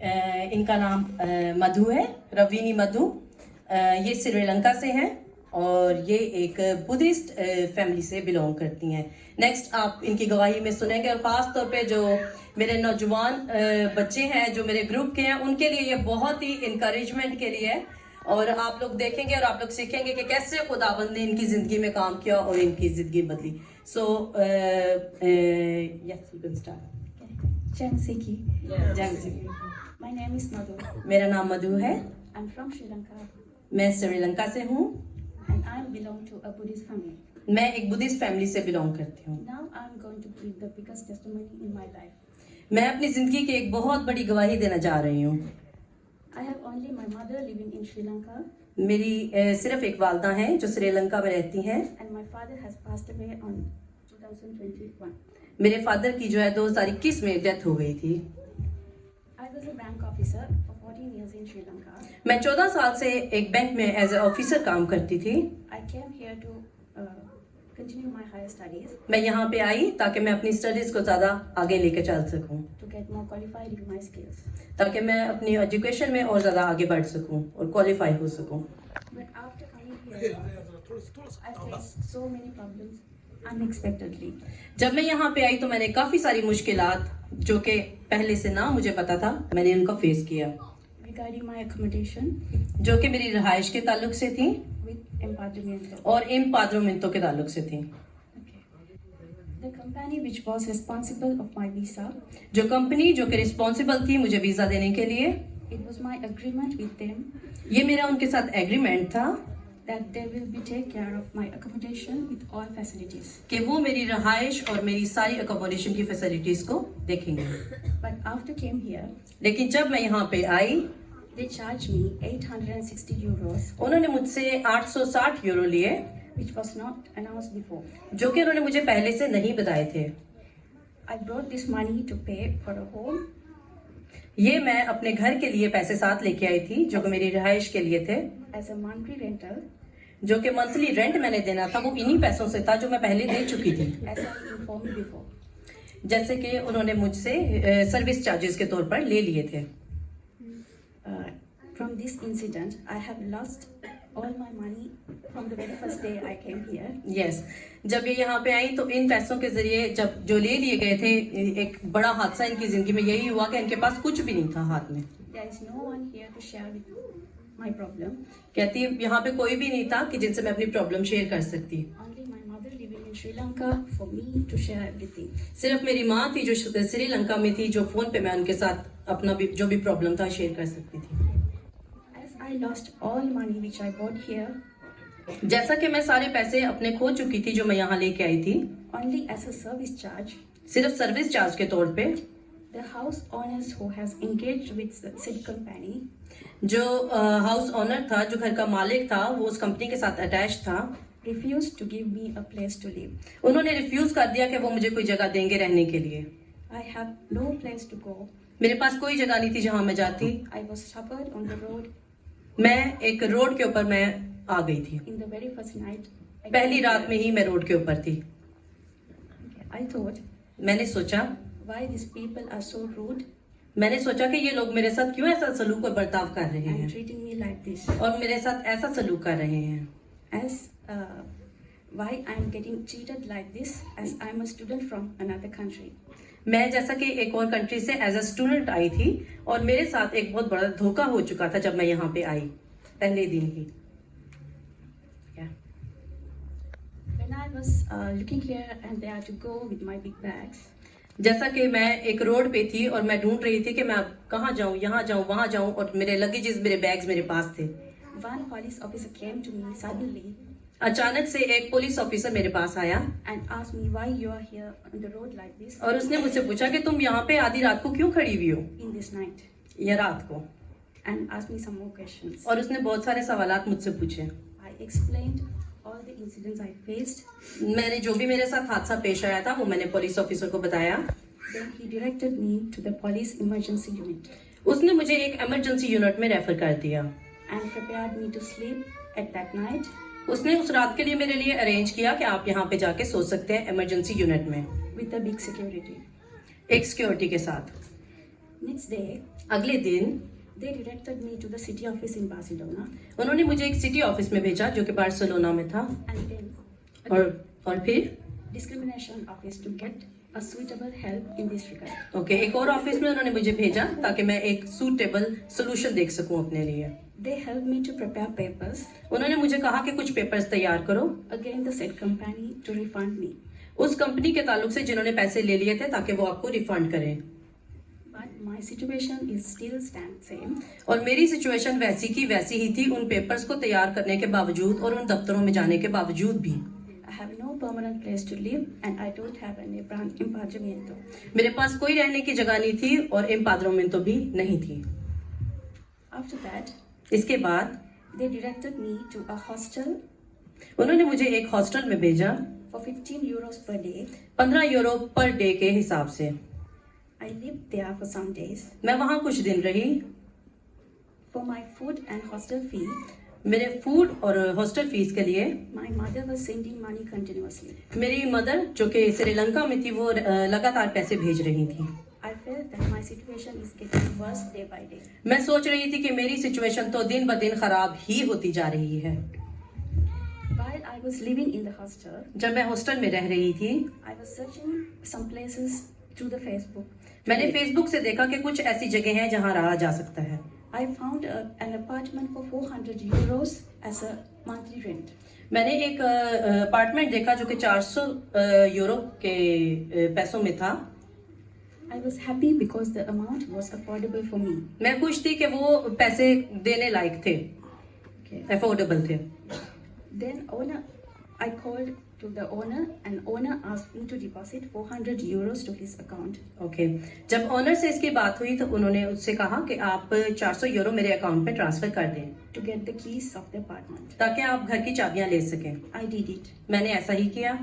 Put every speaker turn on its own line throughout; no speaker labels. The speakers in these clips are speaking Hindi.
इनका नाम मधु है, रवीनी मधु। ये श्रीलंका से हैं और ये एक बुद्धिस्ट फैमिली से बिलोंग करती हैं। नेक्स्ट आप इनकी गवाही में सुनेंगे और ख़ास तौर पे जो मेरे नौजवान बच्चे हैं जो मेरे ग्रुप के हैं उनके लिए ये बहुत ही इंकरेजमेंट के लिए है। और आप लोग देखेंगे और आप लोग सीखेंगे कि कैसे खुदावंद ने इनकी ज़िंदगी में काम किया और इनकी ज़िंदगी बदली। So yes you can start.
My name is Madhu.
मेरा नाम मधु है।
I'm from Sri Lanka
मैं श्रीलंका से हूँ।
and I belong to a Buddhist family.
मैं एक बुद्धिस्ट फैमिली से बिलोंग करती हूँ।
Now I'm going to give the biggest testimony in my life.
मैं अपनी जिंदगी की एक बहुत बड़ी गवाही देना जा रही हूँ।
I have only my mother living in Sri Lanka
मेरी सिर्फ एक वालदा हैं जो श्रीलंका में रहती हैं।
and my father has passed away on 2021.
मेरे फादर की जो है 2021 में डेथ हो गई थी।
I was a bank officer for 14 years in Sri Lanka.
मैं 14 साल से एक बैंक में एज ए ऑफिसर काम करती थी।
I came here to continue my higher studies
मैं यहाँ पे आई ताकि मैं अपनी स्टडीज को ज़्यादा आगे लेके चल सकूँ,
to get more qualified in my skills.
ताकि मैं अपनी एजुकेशन में और ज़्यादा आगे बढ़ सकूँ और क्वालिफाई हो सकूँ।
But after coming here, I faced so many problems unexpectedly.
जब मैं यहाँ पे आई तो मैंने काफ़ी सारी मुश्किलात जो कि पहले से ना मुझे पता था, मैंने उनको फेस किया,
Regarding my accommodation
जो कि मेरी रहाइश के ताल्लुक से थी
with empadronamiento.
और इम्पाद्रोमेंटो के ताल्लुक से थी।
Okay. The company which was responsible of my visa,
जो कंपनी जो कि रिस्पॉन्सिबल थी मुझे वीज़ा देने के लिए,
it was my agreement with them
ये मेरा उनके साथ एग्रीमेंट था
that they will be take care of my accommodation with all facilities.
कि वो मेरी रहाइश और मेरी सारी अकोमोडेशन की फैसिलिटीज़ को देखेंगे।
But after came here,
लेकिन जब मैं यहाँ पे आई
they charged me 860 euros,
उन्होंने मुझसे 860 यूरो लिए,
which was not announced before.
जो कि उन्होंने मुझे पहले से नहीं बताए थे।
I brought this money to pay for a home
ये मैं अपने घर के लिए पैसे साथ लेके आई थी जो कि मेरी रहाइश के लिए थे,
as a monthly rental,
जो कि मंथली रेंट मैंने देना था वो इन्हीं पैसों से था जो मैं पहले दे चुकी थी।
as I informed before.
जैसे कि उन्होंने मुझसे सर्विस चार्जेस के तौर पर ले लिए थे।
From this incident, I have lost all my money from the very first day I came here.
Yes जब ये यहाँ पे आई तो इन पैसों के जरिए जब जो ले लिए गए थे, एक बड़ा हादसा इनकी जिंदगी में यही हुआ कि इनके पास कुछ भी नहीं था हाथ में।
There is no one here to share with my problem.
कहती है यहाँ पे कोई भी नहीं था कि जिनसे मैं अपनी प्रॉब्लम शेयर कर सकती।
Only my mother living in Sri Lanka for me to share everything.
सिर्फ मेरी माँ थी जो श्रीलंका में थी, जो फोन पे मैं उनके साथ अपना भी जो भी प्रॉब्लम था शेयर कर सकती थी।
As I lost all money which I bought here,
जैसा कि मैं सारे पैसे अपने खो चुकी थी जो मैं यहाँ लेके आई थी,
only as a service charge,
सिर्फ सर्विस चार्ज के तौर पे,
the house owners who has engaged with the said company
जो हाउस ओनर था, जो घर का मालिक था, वो उस कंपनी के साथ अटैच था,
refused to give me a place to live.
उन्होंने रिफ्यूज कर दिया कि वो मुझे कोई जगह देंगे रहने के लिए।
I have no place to go.
मेरे पास कोई जगह नहीं थी जहाँ मैं जाती।
I was suffered on the road
मैं एक रोड के ऊपर मैं आ गई थी।
in the very first night. I
पहली
came
रात
here.
में ही मैं रोड के ऊपर थी।
I thought,
मैंने सोचा
why these people are so rude
कि ये लोग मेरे साथ क्यों ऐसा सलूक और बर्ताव कर रहे
and
हैं
treating me like this.
और मेरे साथ ऐसा सलूक कर रहे हैं।
As why I'm getting treated like this as I'm a student from another country.
मैं जैसा कि एक और कंट्री से एज अ स्टूडेंट आई थी और मेरे साथ एक बहुत बड़ा धोखा हो चुका था जब मैं यहाँ पे आई पहले दिन ही।
When I was looking here and there to go with my big bags,
जैसा कि मैं एक रोड पे थी और मैं ढूंढ रही थी कि मैं अब कहाँ जाऊँ, यहाँ जाऊँ, वहाँ जाऊँ, और मेरे लगेजेस, मेरे बैग्स मेरे पास थे।
one police officer came to me suddenly
अचानक से एक पुलिस ऑफिसर मेरे पास आया
and asked me why you are here on the road like this
और उसने मुझसे पूछा कि तुम यहाँ पे आधी रात को क्यों खड़ी हुई हो,
in this night,
या रात को,
and asked me some more questions.
और उसने बहुत सारे सवालात मुझसे पूछे।
I explained all the incidents I faced.
मैंने जो भी मेरे साथ हादसा पेश आया था वो मैंने पुलिस ऑफिसर को बताया।
Then he directed me to the police emergency unit
उसने मुझे एक इमरजेंसी यूनिट में रेफर कर दिया
and prepared me to sleep at that night
उसने उस रात के लिए मेरे लिए अरेंज किया कि आप यहाँ पे जाके सो सकते हैं इमरजेंसी यूनिट में
with a big security.
एक सिक्योरिटी के साथ।
Next day,
अगले दिन
they directed me to the city office in Barcelona,
उन्होंने मुझे एक सिटी ऑफिस में भेजा जो कि बार्सिलोना में था,
and then
और फिर
discrimination office to get a suitable help in this regard.
एक और ऑफिस में उन्होंने मुझे भेजा ताकि मैं एक सूटेबल सोल्यूशन देख सकूं अपने लिए।
They helped me to prepare papers
उन्होंने मुझे कहा कि कुछ पेपर्स तैयार करो
against the said company to refund me.
उस कंपनी के ताल्लुक से जिन्होंने पैसे ले लिए थे ताकि वो आपको रिफंड करें।
But my situation is still same.
और मेरी सिचुएशन वैसी की वैसी ही थी उन पेपर्स को तैयार करने के बावजूद और उन दफ्तरों में जाने के बावजूद भी।
I have no permanent place to live and I don't have any empadronamiento.
मेरे पास कोई रहने की जगह नहीं थी और एम्पाद्रोमेंटो भी नहीं थी।
After that,
इसके बाद
they directed me to a hostel
उन्होंने मुझे एक हॉस्टल में भेजा
for 15 euros per day.
15 euro per day के हिसाब से।
I lived there for some days.
मैं वहाँ कुछ दिन रही।
For my food and hostel fee,
मेरे फूड और हॉस्टल फीस के लिए
my mother was sending money continuously.
मेरी मदर जो कि श्रीलंका में थी वो लगातार पैसे भेज रही थी।
I felt that my situation is getting worse day by day.
मैं सोच रही थी कि मेरी सिचुएशन तो दिन ब दिन खराब ही होती जा रही है।
While I was living in the hostel,
जब मैं हॉस्टल में रह रही थी
I was searching some places through the Facebook.
मैंने फेसबुक से देखा कि कुछ ऐसी जगह हैं जहाँ रहा जा सकता है।
I found an apartment for 400 euros as a monthly rent.
मैंने एक अपार्टमेंट देखा जो कि 400 यूरो के पैसों में था।
I was happy because the amount was affordable for me.
मैं खुश थी कि वो पैसे देने लायक थे,
Okay.
अफोर्डेबल थे।
Then I called to the owner and owner asked me to deposit 400 euros to his account.
जब ओनर से इसकी बात हुई तो उन्होंने उससे कहा कि आप 400 यूरो मेरे अकाउंट में ट्रांसफर कर दें
To get the keys of the apartment.
ताकि आप घर की चाबियां ले सकें।
I did it.
मैंने ऐसा ही किया।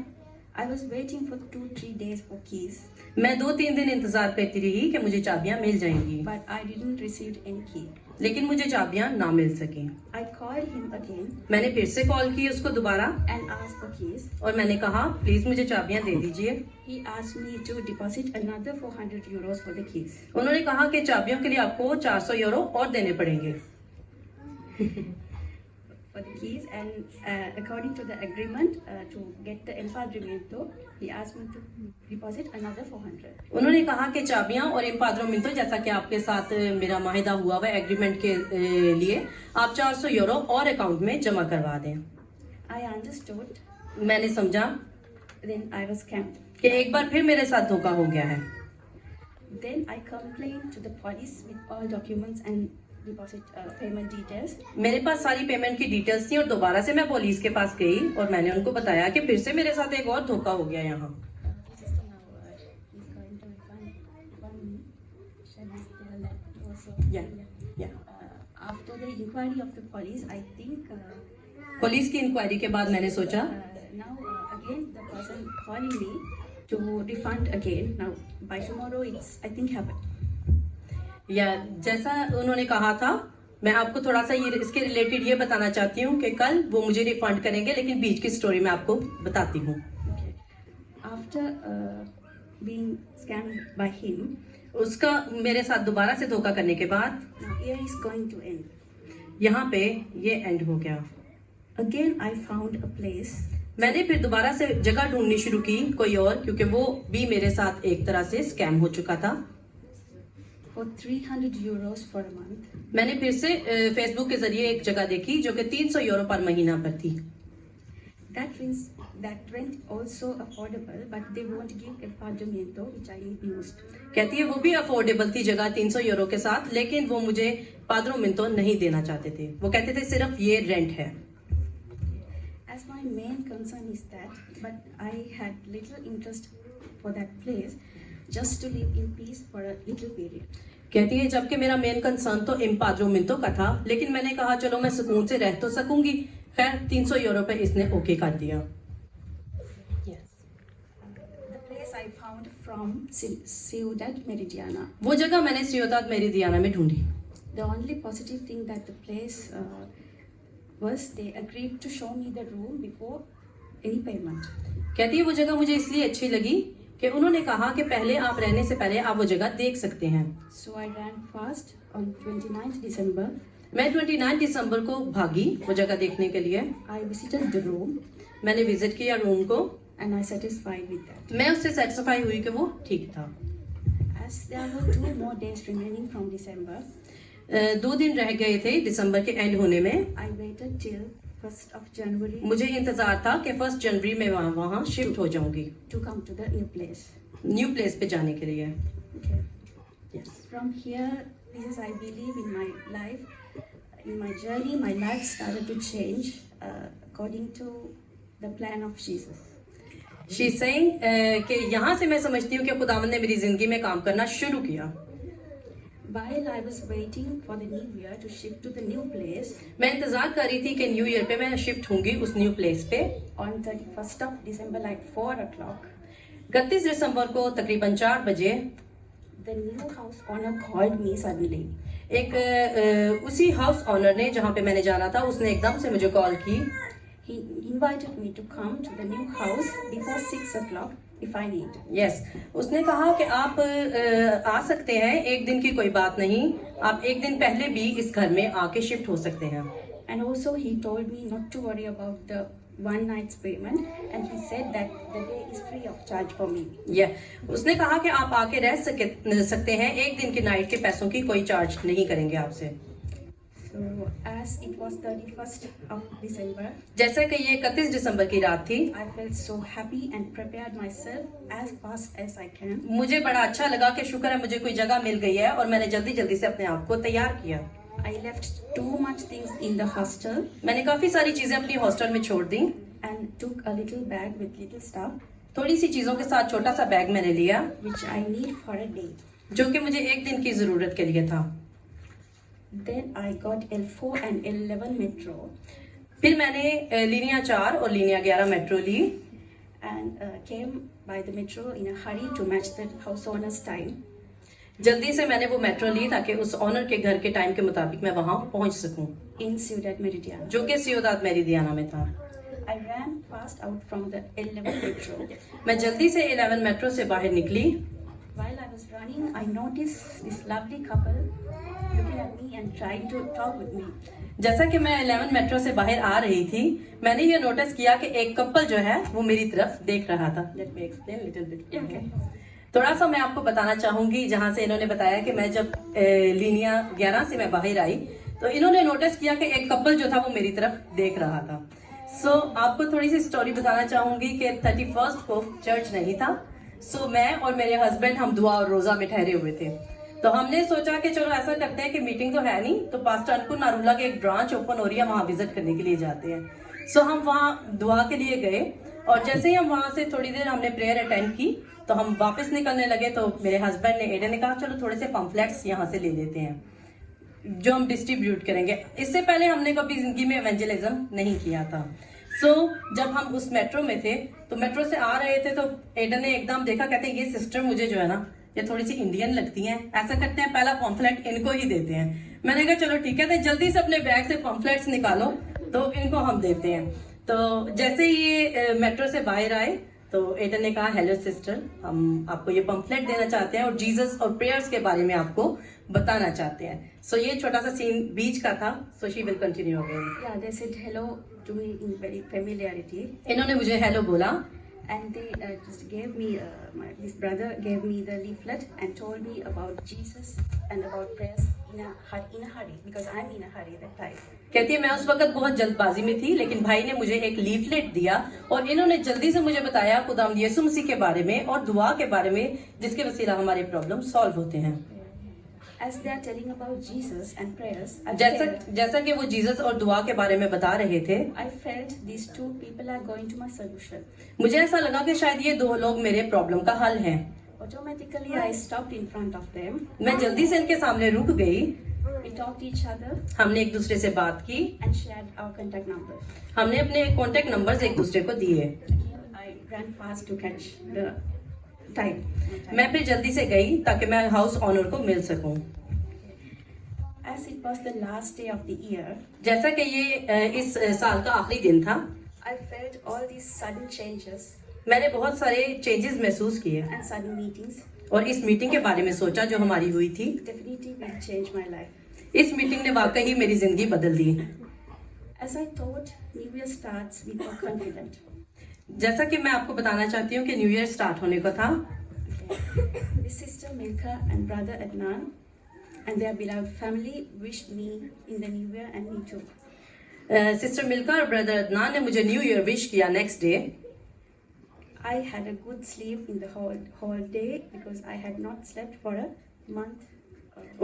I was waiting for 2-3 days for keys,
मैं 2-3 दिन इंतजार करती रही कि मुझे चाबियां मिल जाएंगी,
but I didn't receive any key.
लेकिन मुझे चाबियां ना मिल सकी।
I called him again
मैंने फिर से कॉल की उसको दोबारा
and asked for keys.
और मैंने कहा प्लीज मुझे चाबियां दे दीजिए।
He asked me to deposit another 400 euros for the keys.
उन्होंने कहा कि चाबियों के लिए आपको 400 यूरो और देने पड़ेंगे
For the keys, and according to the agreement, to get the empadronamiento, he asked me to deposit another 400.
उन्होंने कहा कि चाबियां और एम्पाद्रोमेंटो जैसा कि आपके साथ मेरा माहिदा हुआ हुआ एग्रीमेंट के लिए आप 400 यूरो और अकाउंट में जमा करवा दें।
I understood.
मैंने समझा
Then I was scammed.
कि एक बार फिर मेरे साथ धोखा हो गया है।
Then I complained to the police with all documents and deposit payment details.
मेरे पास सारी पेमेंट की डिटेल्स थी और दोबारा से मैं पुलिस के पास गई और मैंने उनको बताया कि फिर से मेरे साथ एक और धोखा हो गया यहाँ।
He's going to refund me. Shall I tell that also?
Yeah.
After the inquiry of the police, I think
police की इंक्वायरी के बाद मैंने सोचा
now again the person calling me to refund again. Now by tomorrow it's I think happened.
या जैसा उन्होंने कहा था मैं आपको थोड़ा सा ये इसके रिलेटेड ये बताना चाहती हूँ कि कल वो मुझे रिफंड करेंगे, लेकिन बीच की स्टोरी मैं आपको बताती हूँ।
Okay. After being scammed by him,
उसका मेरे साथ दोबारा से धोखा करने के बाद
now here is going to end.
यहाँ पे ये एंड हो गया।
Again I found a place
मैंने फिर दोबारा से जगह ढूंढनी शुरू की कोई और, क्योंकि वो भी मेरे साथ एक तरह से स्कैम हो चुका था।
for 300 euros for a month.
मैंने फिर से फेसबुक के जरिए एक जगह देखी जो कि 300 यूरो पर महीना पर थी।
That rent also affordable, but they won't give empadronamiento, which I used.
कहती है वो भी अफोर्डेबल थी जगह 300 यूरो के साथ, लेकिन वो मुझे पाद्रोमेंटो नहीं देना चाहते थे। वो कहते थे सिर्फ ये रेंट है।
As my main concern is that, but I had little interest for that place, just to live in peace for a little period.
कहती है जबकि मेरा मेन कंसर्न तो एम्पाद्रोमेंटो का था, लेकिन मैंने कहा चलो मैं सुकून से रह तो सकूंगी। खैर 300 यूरो पे इसने ओके कर दिया।
The place I found from Ciudad Meridiana.
वो जगह मैंने सियोदाद मेरिडियाना में ढूंढी।
The only positive thing that the place was they agreed to show me the room before any payment.
कहती है वो जगह मुझे इसलिए अच्छी लगी, कि उन्होंने कहा कि पहले आप रहने से पहले आप वो जगह देख सकते हैं।
So I ran fast on 29th December.
मैं 29 दिसंबर को भागी वो जगह देखने के लिए।
I visited the room
मैंने विजिट किया रूम को।
and I satisfied with that.
मैं उससे सेटिस्फाई हुई कि वो ठीक था।
As there were 2 more days remaining from December,
2 दिन रह गए थे दिसंबर के एंड होने में।
I waited till 1st of January
मुझे इंतजार था कि 1 जनवरी में वहाँ शिफ्ट हो जाऊंगी
to come to the new place.
New place पे जाने के लिए।
Okay.
Yes.
From here, this is I believe in my life, in my journey, my life started to change according to the plan of Jesus.
She saying कि यहाँ से मैं समझती हूँ कि खुदावंद ने मेरी जिंदगी में काम करना शुरू किया।
While I was waiting for the new year to shift to the new place,
मैं इंतजार कर रही थी कि न्यू ईयर पे मैं शिफ्ट होंगी उस न्यू प्लेस पे।
on 31st of December, like 4 o'clock,
31 दिसंबर को तकरीबन 4 बजे
the new house owner called me suddenly.
एक उसी हाउस ऑनर ने जहाँ पे मैंने जाना था उसने एकदम से मुझे कॉल की।
He invited me to come to the new house before 6 o'clock if I need.
Yes उसने कहा कि आप आ सकते हैं, एक दिन की कोई बात नहीं, आप एक दिन पहले भी इस घर में आके शिफ्ट हो सकते हैं।
And also he told me not to worry about the one night's payment, and he said that the day is free of charge for me.
उसने कहा कि आप आके रह सकते हैं, एक दिन की नाइट के पैसों की कोई चार्ज नहीं करेंगे आपसे।
So as it was 31st of December,
जैसे कि ये 31 दिसंबर की रात थी,
I felt so happy and prepared myself as fast as I can.
मुझे बड़ा अच्छा लगा कि शुक्र है मुझे कोई जगह मिल गई है और मैंने जल्दी जल्दी से अपने आप को तैयार किया।
I left too much things in the hostel
मैंने काफी सारी चीजें अपनी हॉस्टल में छोड़ दी।
and took a little bag with little stuff
थोड़ी सी चीजों के साथ छोटा सा बैग मैंने लिया
which I need for a day.
जो कि मुझे एक दिन की जरूरत के लिए था।
Then I got L4 and L11 metro
फिर मैंने लीनिया 4 और लीनिया 11 मेट्रो ली
and came by the metro in a hurry to match the house owner's time.
जल्दी से मैंने वो मेट्रो ली ताकि उस ऑनर के घर के टाइम के मुताबिक मैं वहां पहुंच सकूं,
In Ciudad Meridiana.
जो कि सियोदाद मेरिदियाना में था।
I ran fast out from the L11 metro.
मैं जल्दी से 11 मेट्रो से बाहर निकली।
While I was running, I noticed this lovely couple looking at me and trying to talk with me.
जैसा कि मैं 11 मेट्रो से बाहर आ रही थी, मैंने ये नोटिस किया कि एक कपल जो है वो मेरी तरफ देख रहा था। Let me explain little bit.
Okay.
थोड़ा सा मैं आपको बताना चाहूंगी, जहां से इन्होंने बताया कि मैं जब लीनिया 11 से मैं बाहर आई तो इन्होंने नोटिस किया कि एक कपल जो था वो मेरी तरफ देख रहा था। आपको थोड़ी सी स्टोरी बताना चाहूंगी कि 31st को चर्च नहीं था। मैं और मेरे हस्बैंड हम दुआ और रोजा में ठहरे हुए थे। तो हमने सोचा कि चलो ऐसा करते हैं कि मीटिंग तो है नहीं, तो पास्टर अनकुन नारूला के एक ब्रांच ओपन हो रही है, वहां विजिट करने के लिए जाते हैं। हम वहां दुआ के लिए गए और जैसे ही हम वहां से थोड़ी देर हमने प्रेयर अटेंड की तो हम वापस निकलने लगे तो मेरे हस्बैंड ने एडन ने कहा चलो थोड़े से पम्फलेट्स यहाँ से ले लेते हैं जो हम डिस्ट्रीब्यूट करेंगे। इससे पहले हमने कभी जिंदगी में एवेंजलिज्म नहीं किया था। जब हम उस मेट्रो में थे तो मेट्रो से आ रहे थे तो एडन ने एकदम देखा, कहते हैं ये सिस्टर मुझे जो है ना ये थोड़ी सी इंडियन लगती हैं, ऐसा करते हैं पहला पम्फलेट इनको ही देते हैं। मैंने कहा चलो ठीक है, तो जल्दी से अपने बैग से पम्फलेट्स निकालो तो इनको हम देते हैं। तो जैसे ये मेट्रो से बाहर आए तो एडन ने कहा हेलो सिस्टर, हम आपको ये पम्फलेट देना चाहते हैं और जीसस और प्रेयर्स के बारे में आपको बताना चाहते हैं। ये छोटा सा सीन बीच का था। She will continue again.
Yeah, they said hello to me in very familiarity.
इन्होंने मुझे हेलो बोला
And they just gave me, this brother gave me the leaflet and told me about Jesus and about prayers in a hurry because I'm in a hurry that time.
कहती है मैं उस वक्त बहुत जल्दबाजी में थी, लेकिन भाई ने मुझे एक लीफलेट दिया और इन्होंने जल्दी से मुझे बताया खुदावंद यीशु मसीह के बारे में और दुआ के बारे में जिसके वसीला हमारे प्रॉब्लम सॉल्व होते हैं।
As they are telling about Jesus and prayers,
जैसा कि वो जीसस और दुआ के बारे में बता रहे थे,
I felt these two people are going to my solution.
मुझे ऐसा लगा कि शायद ये दो लोग मेरे प्रॉब्लम का हल हैं।
Automatically I stopped in front of them.
मैं जल्दी से इनके सामने रुक गई।
We talked to each other
हमने एक दूसरे से बात की
and shared our contact numbers.
हमने अपने कॉन्टेक्ट नंबर्स एक दूसरे को दिए।
I ran fast to catch the time.
मैं फिर जल्दी से गई ताकि मैं हाउस ऑनर को मिल सकूं।
As it was the last day of the year,
जैसा कि ये इस साल का आखिरी दिन था,
I felt all these sudden changes
मैंने बहुत सारे चेंजेस महसूस किए
and sudden meetings
और इस मीटिंग के बारे में सोचा जो हमारी हुई थी।
definitely will change my life.
इस मीटिंग ने वाकई मेरी जिंदगी बदल दी।
As I thought, New Year starts with a confident.
जैसा कि मैं आपको बताना चाहती हूँ कि न्यू ईयर स्टार्ट होने को था।
This sister Milka and brother Adnan and their beloved family wished me in the New Year and me too.
Sister Milka और ब्रदर अदनान ने मुझे न्यू ईयर विश किया next day.
I had a good sleep in the whole day because I had not slept for a month.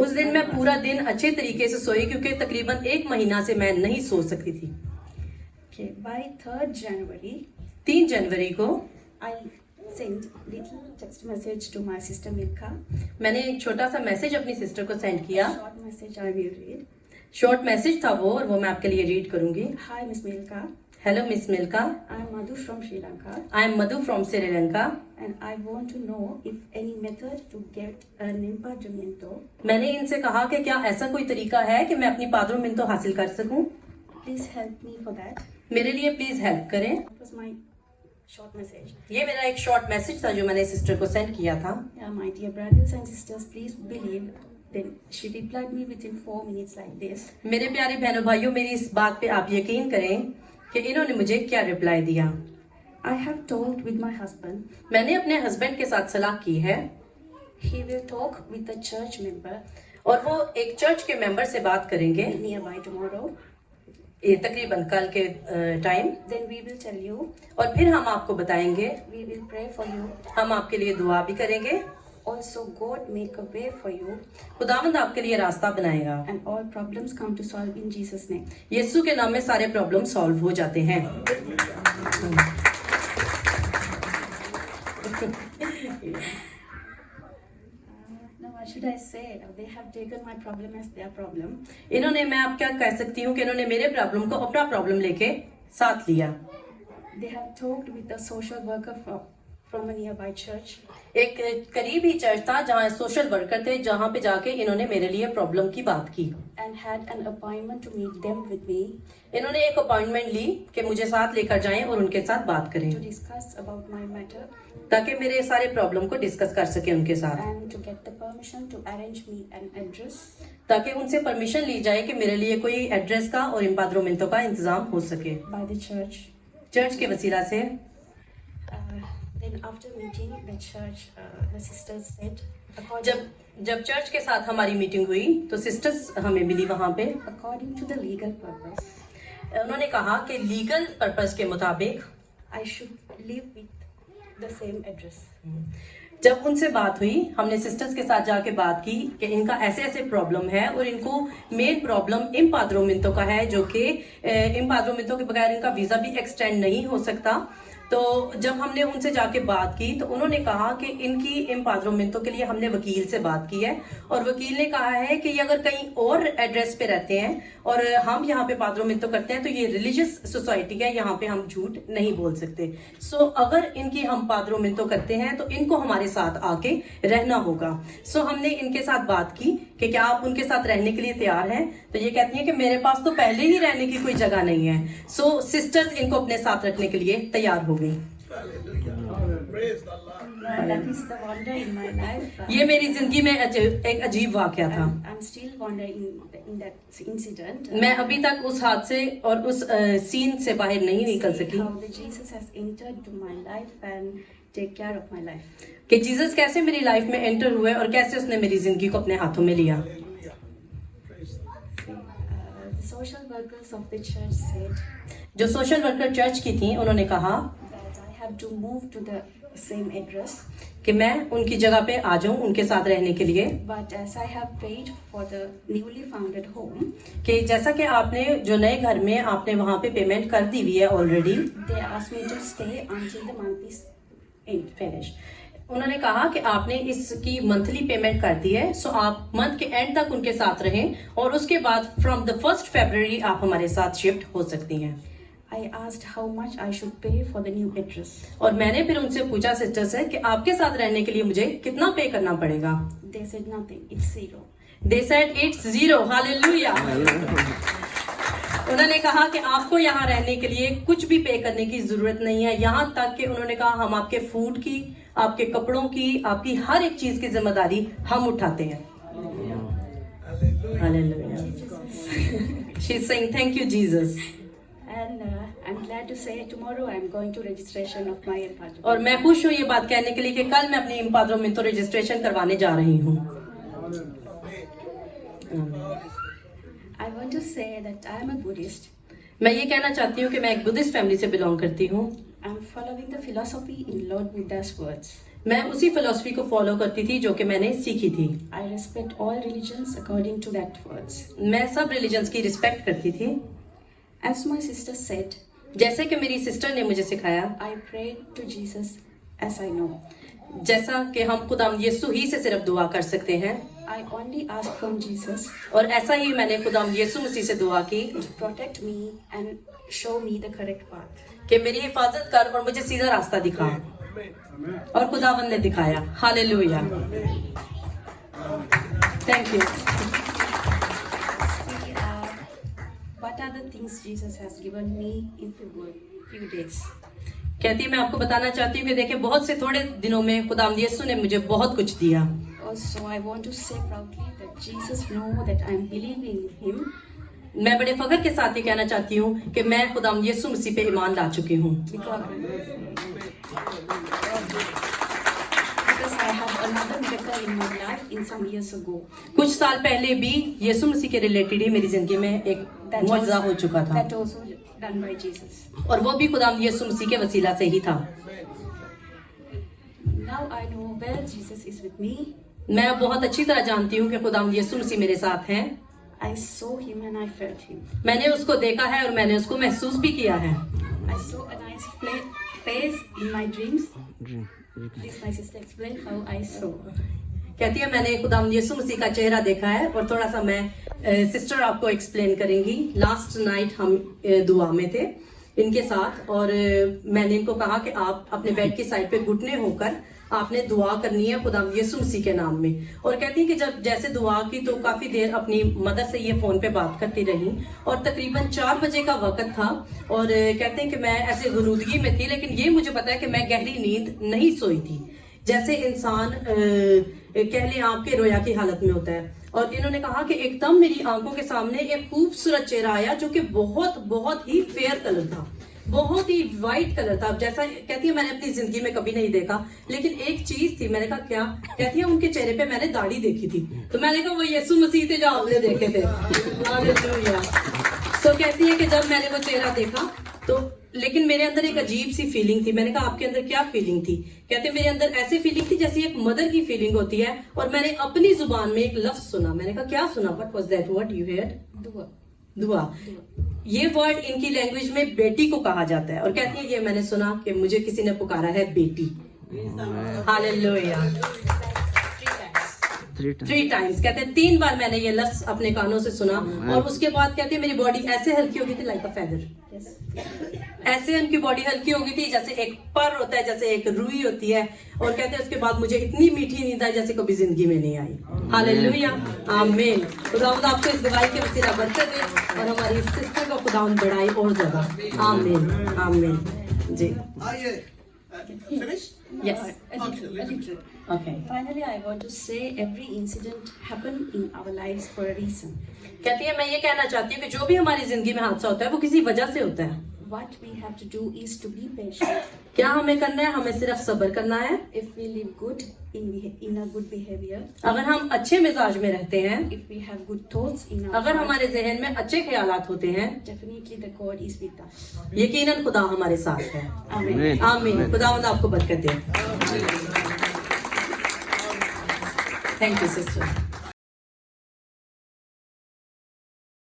उस दिन मैं पूरा दिन अच्छे तरीके से सोई क्योंकि तकरीबन 1 महीना से मैं नहीं सो सकती थी।
Okay, by 3rd January,
3 जनवरी को
I sent little text message to my sister Milka.
मैंने एक छोटा सा मैसेज अपनी सिस्टर को सेंड किया।
Short message I will read.
Short message था वो और वो मैं आपके लिए रीड करूंगी।
Hi Miss Milka,
hello miss Milka,
I am Madhu from Sri Lanka
I am Madhu from Sri Lanka.
and I want to know if any method to get an empadronamiento.
मैंने इनसे कहा कि क्या ऐसा कोई तरीका है कि मैं अपनी पाद्रोमिंतो हासिल कर सकूं।
Please help me for that.
मेरे लिए प्लीज हेल्प करें।
That was my short message.
ये मेरा एक शॉर्ट मैसेज था जो मैंने सिस्टर को सेंड किया था।
Yeah, my dear brothers and sisters, please believe. Then she replied me within 4 minutes like this.
मेरे प्यारे बहनों भाइयों, मेरी इस बात पे आप यकीन करें कि इन्होंने मुझे क्या रिप्लाई दिया।
I have talked with my husband.
मैंने अपने हस्बैंड के साथ सलाह की है
He will talk with the church member
और वो एक चर्च के मेंबर से बात करेंगे
nearby tomorrow.
ये तकरीबन कल के time.
Then we will tell you.
और फिर हम आपको बताएंगे,
We will pray for you.
हम आपके लिए दुआ भी करेंगे।
Also, God make a way for you,
खुदावंद आपके लिए रास्ता बनाएगा।
and all problems come to solve in Jesus' name.
यीशु के नाम में सारे प्रॉब्लम सॉल्व हो जाते हैं।
Now, what should I say? They have taken my problem as their problem.
इन्होंने, मैं अब क्या कह सकती हूँ कि इन्होंने मेरे प्रॉब्लम को अपना प्रॉब्लम लेके साथ लिया।
They have talked with the social worker from a nearby church.
एक करीबी चर्च था जहाँ सोशल वर्कर थे, जहाँ पे जाके इन्होंने मेरे लिए प्रॉब्लम की बात की।
And had an appointment to meet them with me
इन्होंने एक अपॉइंटमेंट ली कि मुझे साथ लेकर जाएं और उनके साथ बात करें
to discuss about my matter
ताकि मेरे सारे प्रॉब्लम को डिस्कस कर सके उनके साथ,
and to get the permission to arrange me an address.
ताकि उनसे परमिशन ली जाए कि मेरे लिए कोई एड्रेस का और एम्पाद्रोमेंटो का इंतजाम हो सके
By the church.
चर्च के वसीला से।
Then after meeting the church, the sisters said,
जब चर्च के साथ हमारी मीटिंग हुई तो सिस्टर्स हमें मिली वहाँ पे।
according to the legal purpose,
उन्होंने कहा कि लीगल पर्पस के मुताबिक
I should live with the same address.
जब उनसे बात हुई, हमने सिस्टर्स के साथ जाके बात की कि इनका ऐसे ऐसे प्रॉब्लम है और इनको मेन प्रॉब्लम एम्पाद्रोमेंटो का है, जो कि एम्पाद्रोमेंटो के बगैर इनका वीजा भी एक्सटेंड नहीं हो सकता। तो जब हमने उनसे जाके बात की तो उन्होंने कहा कि इनकी एम्पाद्रोमेंटो के लिए हमने वकील से बात की है और वकील ने कहा है कि ये अगर कहीं और एड्रेस पे रहते हैं और हम यहाँ पे पाद्रोमेंटो करते हैं तो ये रिलीजियस सोसाइटी है, यहाँ पे हम झूठ नहीं बोल सकते। सो अगर इनकी हम पाद्रोमेंटो करते हैं तो इनको हमारे साथ आके रहना होगा। सो हमने इनके साथ बात की कि क्या आप उनके साथ रहने के लिए तैयार हैं, तो ये कहती हैं कि मेरे पास तो पहले ही रहने की कोई जगह नहीं है। सो सिस्टर्स इनको अपने साथ रखने के लिए तैयार हो गई।
That is the wonder in my life.
ये मेरी जिंदगी में एक अजीब वाकया था।
I'm still wondering in that incident.
मैं अभी तक उस हादसे और उस सीन से बाहर नहीं निकल सकी
How the Jesus has entered to my life and take care of my life.
कि जीसस कैसे मेरी लाइफ में एंटर हुए और कैसे उसने मेरी जिंदगी को अपने हाथों में लिया।
The social workers of the church said
जो सोशल वर्कर चर्च की थी उन्होंने कहा
that I have to move to the same address.
कि मैं उनकी जगह पे आ जाऊं उनके साथ रहने के लिए।
But as I have paid for the newly founded home,
कि जैसा कि आपने जो नए घर में आपने वहां पे पेमेंट कर दी हुई है already,
they asked me to stay until the month is
finish. उन्होंने कहा कि आपने इसकी मंथली पेमेंट कर दी है, सो आप मंथ के एंड तक उनके साथ रहें और उसके बाद फ्रॉम द 1st February आप हमारे साथ शिफ्ट हो सकती हैं।
I asked how much I should pay for the new address.
और मैंने फिर उनसे पूछा सिस्टर से कि आपके साथ रहने के लिए मुझे कितना पे करना पड़ेगा।
They said nothing, it's zero.
They said it's zero. Hallelujah. उन्होंने कहा कि आपको यहाँ रहने के लिए कुछ भी पे करने की जरूरत नहीं है, यहाँ तक कि उन्होंने कहा हम आपके फूड की, आपके कपड़ों की, आपकी हर एक चीज की जिम्मेदारी हम उठाते हैं। Hallelujah. She's saying thank you Jesus.
And I'm glad to say tomorrow I'm going to registration of my El Padre.
और मैं खुश हूँ ये बात कहने के लिए कि कल मैं अपनी इम पाद्रो में तो रजिस्ट्रेशन करवाने जा रही हूँ।
I want to say that I am a Buddhist.
मैं ये कहना चाहती हूँ कि मैं एक बुद्धिस्ट फैमिली से बिलोंग करती हूँ।
I'm following the philosophy in Lord Buddha's words.
मैं उसी फिलॉसफी को फॉलो करती थी जो कि मैंने सीखी थी।
I respect all religions according to that words.
मैं सब रिलीजन्स की रिस्पेक्ट करती थी।
As my sister said,
जैसे कि मेरी सिस्टर ने मुझे सिखाया,
I pray to Jesus as I know.
जैसा कि हम खुदाम यीशु ही से सिर्फ दुआ कर सकते हैं,
I only ask from Jesus
और ऐसा ही मैंने खुदाम यीशु मसीह से दुआ की
to protect me and show me the correct path.
कि मेरी हिफाजत कर और मुझे सीधा रास्ता दिखा, और खुदावंद ने दिखाया। Hallelujah, thank you.
What are the things Jesus has given me in few days?
कहती है मैं आपको बताना चाहती हूँ कि देखिए बहुत से थोड़े दिनों में खुदावंद यीशु ने मुझे बहुत कुछ दिया।
Also, I want to say proudly that Jesus know that I am believing in Him.
मैं बड़े फख्र के साथ ये कहना चाहती हूँ कि मैं खुदावंद यीशु मसीह पे ईमान ला चुकी हूँ।
Because I have another miracle in my life in some years ago.
कुछ साल पहले भी यीशु मसीह के रिलेटेड ही मेरी जिंदगी में एक मुआजिजा हो चुका था,
That also done by Jesus.
और वो भी खुदावंद यीशु मसीह के वसीला से ही था।
Now I know where Jesus is with me.
मैं बहुत अच्छी तरह जानती हूँ कि खुदावंद यीशु मसीह मेरे साथ हैं।
I saw Him and I felt Him.
मैंने उसको देखा है और मैंने उसको महसूस भी kiya है।
I saw a nice face in my dreams. Please, my sister, explain how I saw.
कहती है मैंने खुदावंद यीशु मसीह का चेहरा देखा है, और थोड़ा सा मैं सिस्टर आपको एक्सप्लेन करेंगी। लास्ट नाइट हम दुआ में थे इनके साथ, और मैंने इनको कहा कि आप अपने बेड की साइड पे घुटने होकर आपने दुआ करनी है खुदावंद यीशु मसीह के नाम में। और कहती है कि जब जैसे दुआ की तो काफी देर अपनी मदर से ये फोन पे बात करती रही, और तकरीबन 4 बजे का वक्त था, और कहते हैं कि मैं ऐसे गुरूदगी में थी, लेकिन ये मुझे पता है कि मैं गहरी नींद नहीं सोई थी, जैसे इंसान कह लें आपके रोया की हालत में होता है। और इन्होंने कहा कि एकदम मेरी आंखों के सामने एक खूबसूरत चेहरा आया जो कि बहुत बहुत ही फेयर कलर था, बहुत ही वाइट कलर था, जैसा कहती है मैंने अपनी जिंदगी में कभी नहीं देखा। लेकिन एक चीज थी, मैंने कहा क्या? कहती है उनके चेहरे पे मैंने दाढ़ी देखी थी, तो मैंने कहा वो यीशु मसीह थे जो आपने देखे थे। हालेलुया। सो कहती है कि जब मैंने वो चेहरा देखा तो, लेकिन मेरे अंदर एक अजीब सी फीलिंग थी। मैंने कहा आपके अंदर क्या फीलिंग थी? कहते मेरे अंदर ऐसी फीलिंग थी जैसे एक मदर की फीलिंग होती है, और मैंने अपनी जुबान में एक लफ्ज सुना। मैंने कहा क्या सुना? What was that? What you heard?
दुआ।
दुआ। ये वर्ड इनकी लैंग्वेज में बेटी को कहा जाता है, और कहती है ये मैंने सुना कि मुझे किसी ने पुकारा है बेटी। हालेलुया। 3 टाइम्स कहते हैं 3 बार मैंने ये लफ्ज अपने कानों से सुना, और उसके बाद कहते हैं मेरी बॉडी ऐसे हल्की हो गई थी, लाइक अ फेदर। ऐसे उनकी बॉडी हल्की हो गई थी जैसे एक पर होता है, जैसे एक रुई होती है। और कहते हैं उसके बाद मुझे इतनी मीठी नींद आई जैसे कभी जिंदगी में नहीं आई। हालेलुया, आमीन। खुदावंद आपको इस गवाही के वसीला बरकत दे, और हमारी इस सिस्टर को खुदावंद बढ़ाए और ज्यादा। आमीन, आमीन जी। Yes. Okay.
Finally, I want to say every incident happened in our lives for a reason.
कहती है मैं ये कहना चाहती हूँ कि जो भी हमारी जिंदगी में हादसा होता है वो किसी वजह से होता है।
What we have to do is to be patient.
क्या हमें करना है? हमें सिर्फ सब्र करना है।
If we live good in a good behavior,
अगर हम अच्छे मिजाज में रहते हैं,
if we have good thoughts in our
अगर
heart,
हमारे जहन में अच्छे ख्यालात होते हैं,
definitely the God is with us.
यकीनन खुदा हमारे साथ है।
Amen.
आमीन। खुदावंद आपको बरकत दे। Thank you sister.